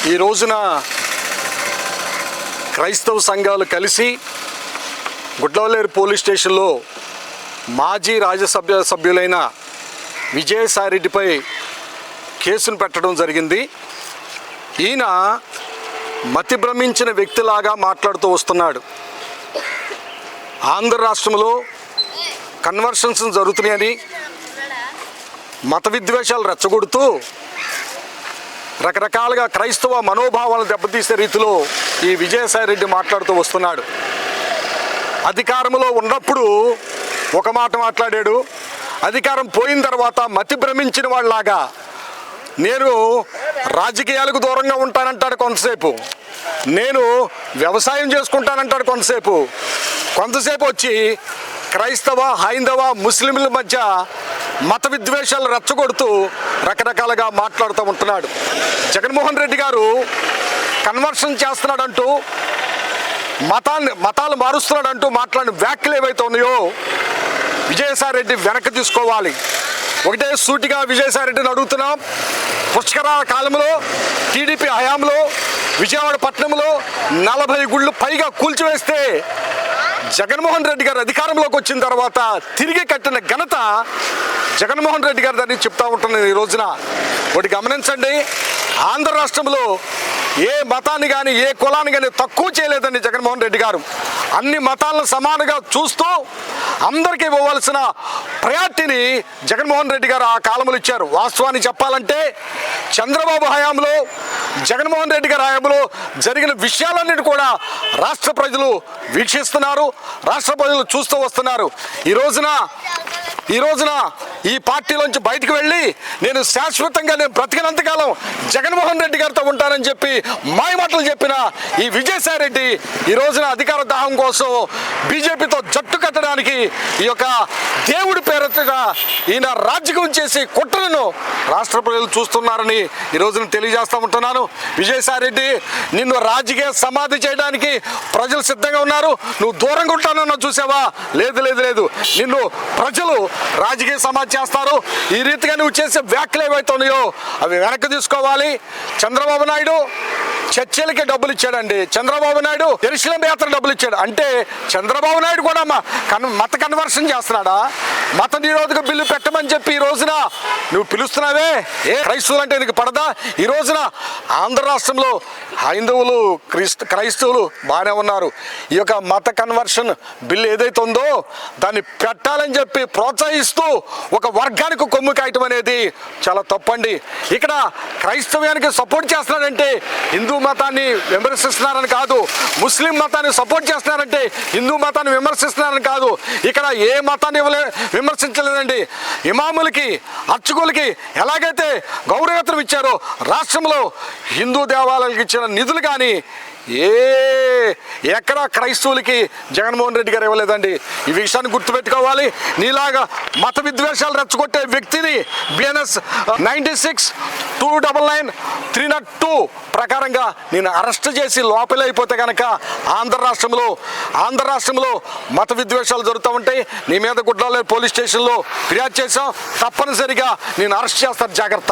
ఈ రోజున క్రైస్తవ సంఘాలు కలిసి గుడ్లవల్లేరు పోలీస్ స్టేషన్లో మాజీ రాజ్యసభ సభ్యులైన విజయసాయిరెడ్డిపై కేసును పెట్టడం జరిగింది. ఈయన మతి భ్రమించిన వ్యక్తిలాగా మాట్లాడుతూ వస్తున్నాడు. ఆంధ్ర రాష్ట్రంలో కన్వర్షన్స్ జరుగుతున్నాయని, మత విద్వేషాలు రెచ్చగొడుతూ రకరకాలుగా క్రైస్తవ మనోభావాలను దెబ్బతీసే రీతిలో ఈ విజయసాయిరెడ్డి మాట్లాడుతూ వస్తున్నాడు. అధికారంలో ఉన్నప్పుడు ఒక మాట మాట్లాడాడు, అధికారం పోయిన తర్వాత మతి భ్రమించిన వాళ్ళలాగా నేను రాజకీయాలకు దూరంగా ఉంటానంటాడు కొంతసేపు, నేను వ్యవసాయం చేసుకుంటానంటాడు కొంతసేపు వచ్చి క్రైస్తవ, హైందవ, ముస్లింల మధ్య మత విద్వేషాలు రెచ్చగొడుతూ రకరకాలుగా మాట్లాడుతూ ఉంటున్నాడు. జగన్మోహన్ రెడ్డి గారు కన్వర్షన్ చేస్తున్నాడంటూ, మతాలు మారుస్తున్నాడంటూ మాట్లాడిన వ్యాఖ్యలు ఏవైతే ఉన్నాయో విజయసాయిరెడ్డి వెనక్కి తీసుకోవాలి. ఒకటే సూటిగా విజయసాయిరెడ్డిని అడుగుతున్నాం. పుష్కరాల కాలంలో టీడీపీ హయాంలో విజయవాడ పట్టణంలో 40 గుళ్ళు పైగా కూల్చివేస్తే జగన్మోహన్ రెడ్డి గారు అధికారంలోకి వచ్చిన తర్వాత తిరిగి కట్టిన ఘనత జగన్మోహన్ రెడ్డి గారు దాన్ని చెప్తా ఉంటున్నాను. ఈ రోజున ఒకటి గమనించండి, ఆంధ్ర రాష్ట్రంలో ఏ మతాన్ని కానీ ఏ కులాన్ని కానీ తక్కువ చేయలేదండి జగన్మోహన్ రెడ్డి గారు. అన్ని మతాలను సమానంగా చూస్తూ అందరికీ ఇవ్వవలసిన ప్రయారిటీని జగన్మోహన్ రెడ్డి గారు ఆ కాలంలో ఇచ్చారు. వాస్తవాన్ని చెప్పాలంటే చంద్రబాబు హయాంలో, జగన్మోహన్ రెడ్డి గారి హయాంలో జరిగిన విషయాలన్నిటి కూడా రాష్ట్ర ప్రజలు వీక్షిస్తున్నారు, రాష్ట్ర ప్రజలు చూస్తూ వస్తున్నారు. ఈ రోజున ఈ పార్టీలోంచి బయటకు వెళ్ళి నేను శాశ్వతంగా నేను బ్రతికినంతకాలం జగన్మోహన్ రెడ్డి గారితో ఉంటానని చెప్పి మాయమాటలు చెప్పిన ఈ విజయసాయిరెడ్డి ఈ రోజున అధికార దాహం కోసం బీజేపీతో జట్టు కట్టడానికి ఈ యొక్క దేవుడి పేరుగా ఈయన రాజకీయం చేసి కుట్రలను రాష్ట్ర ప్రజలు చూస్తున్నారని ఈ రోజున తెలియజేస్తూ ఉంటున్నాను. విజయసాయిరెడ్డి, నిన్ను రాజకీయ సమాధి చేయడానికి ప్రజలు సిద్ధంగా ఉన్నారు. నువ్వు దూరంగా ఉంటానన్నా చూసావా? లేదు, నిన్ను ప్రజలు రాజకీయ సమాధి చేస్తారు. ఈ రీతిగా నువ్వు చేసే వ్యాఖ్యలు ఏవైతే ఉన్నాయో అవి వెనక్కి తీసుకోవాలి. చంద్రబాబు నాయుడు చర్చలకి డబ్బులు ఇచ్చాడండి. చంద్రబాబు నాయుడు యెరూషలేం యాత్ర డబ్బులు ఇచ్చాడు. అంటే చంద్రబాబు నాయుడు కూడా మత కన్వర్షన్ చేస్తున్నాడా? మత నిరోధక బిల్లు పెట్టమని చెప్పి ఈ రోజున నువ్వు పిలుస్తున్నావే, ఏ క్రైస్తవులు అంటే నీకు పడదా? ఈ రోజున ఆంధ్ర రాష్ట్రంలో హైందవులు, క్రైస్తవులు బాగానే ఉన్నారు. ఈ యొక్క మత కన్వర్షన్ బిల్లు ఏదైతే ఉందో దాన్ని పెట్టాలని చెప్పి ప్రోత్సహిస్తూ ఒక వర్గానికి కొమ్ము కాయటం అనేది చాలా తప్పండి. ఇక్కడ క్రైస్తవ్యానికి సపోర్ట్ చేస్తున్నాడంటే హిందూ మతాన్ని విమర్శిస్తున్నారని కాదు, ముస్లిం మతాన్ని సపోర్ట్ చేస్తున్నారంటే హిందూ మతాన్ని విమర్శిస్తున్నారని కాదు. ఇక్కడ ఏ మతాన్ని విమర్శించలేదండి. ఇమాములకి, అర్చకులకి ఎలాగైతే గౌరవవేతనం ఇచ్చారో రాష్ట్రంలో హిందూ దేవాలయాలకు ఇచ్చిన నిధులు కానీ ఎక్కడ క్రైస్తవులకి జగన్మోహన్ రెడ్డి గారు ఇవ్వలేదండి. ఈ విషయాన్ని గుర్తుపెట్టుకోవాలి. నీలాగా మత విద్వేషాలు రెచ్చగొట్టే వ్యక్తిని BNS 96-299-302 ప్రకారంగా నేను అరెస్ట్ చేసి లోపలైపోతే కనుక ఆంధ్ర రాష్ట్రంలో మత విద్వేషాలు జరుగుతూ ఉంటాయి. నీ మీద గుడ్లవల్లేరు పోలీస్ స్టేషన్లో ఫిర్యాదు చేశాం. తప్పనిసరిగా నేను అరెస్ట్ చేస్తాను. జాగ్రత్త.